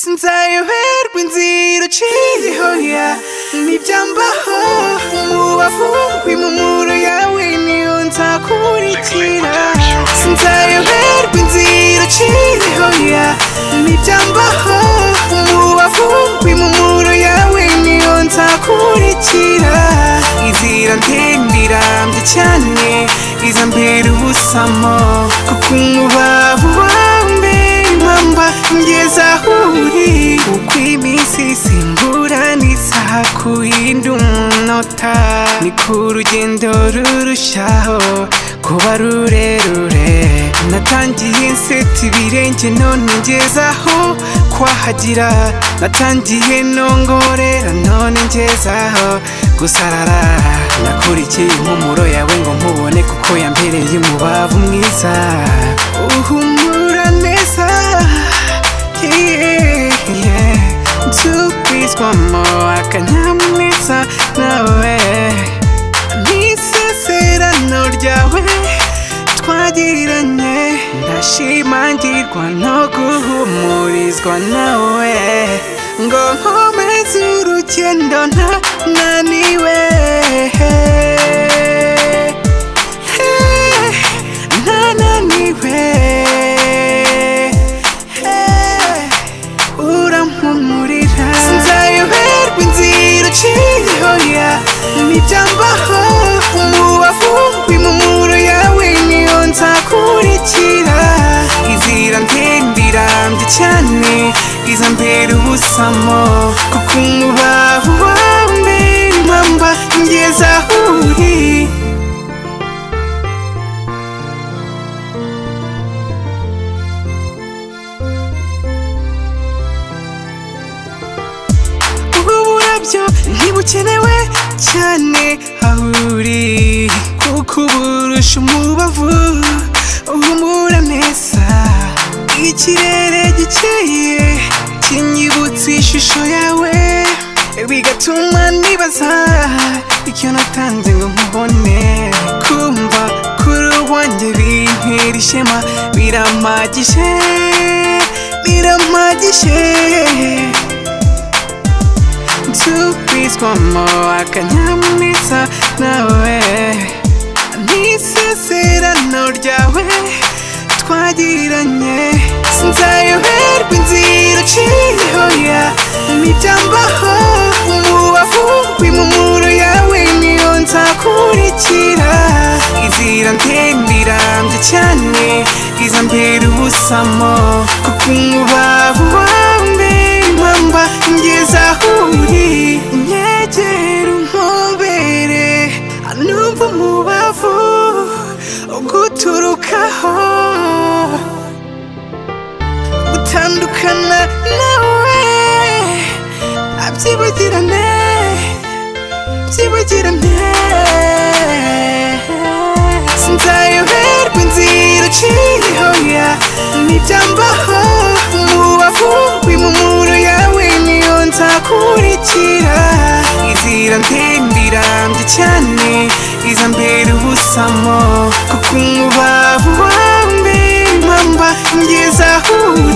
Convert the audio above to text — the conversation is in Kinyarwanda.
sinzayoberwa inzira uciyehoya ntibyambaho umubavu w'impumuro yawe niyo nzakurikira sinzayoberwa inzira uciyehoya ntibyambaho umubavu w'impumuro yawe niyo nzakurikira inzira ndende irambye cyane iza mbere ubusamo kuko umubavu wawe impamba ngeze aho uri uko iminsi isimburana isaha ku yindi umunota niko urugendo rurushaho kuba rurerure natangiye nseta ibirenge none ngeze aho kwahagira natangiye nongorera none ngeze aho gusarara nakurikiye impumuro yawe ngo nkubone kuko yambereye umubavu mwiza uhumura neza nsubizwamo akanyamuneza nawe n'isezerano ryawe twagiranye ndashimangirwa no guhumurizwa nawe ngo nkomeze urugendo ntananiwe ntananiwe urampumurira sinzayoberwa inzira uciyehoya ntibyambaho umubavu w'impumuro yawe niyo nzakurikira inzira ndende irambye cyane iza mbere ubusamo kuko umubavu wawe impamba ngeze aho uri uburabyo ntibukenewe cyane aho uri kuko uburusha umubavu uhumura neza ikirere gikeye kinyibutsa ishusho yawe bigatuma nibaza icyo natanze ngo nkubone kumva kuri uwanjye bintera ishema birampagije birampagije nsubizwamo akanyamuneza nawe n'isezerano ryawe twagiranye sinzayoberwa inzira uciyehoya ntibyambaho umubavu w'impumuro yawe niyo nzakurikira inzira ndende irambye cyane iza mbere ubusamo kuko umubavu wawe impamba ngeze aho uri nyegera umpobere numva umubavu uguturukaho gutandukana nawe abyibagirane byibagirane sinzayoberwa inzira uciyehoya ntibyambaho umubavu w'impumuro yawe niyo nzakurikira inzira ndende irambye cyane iza mbere ubusamo kuko umubavu wawe impamba ngeze aho uri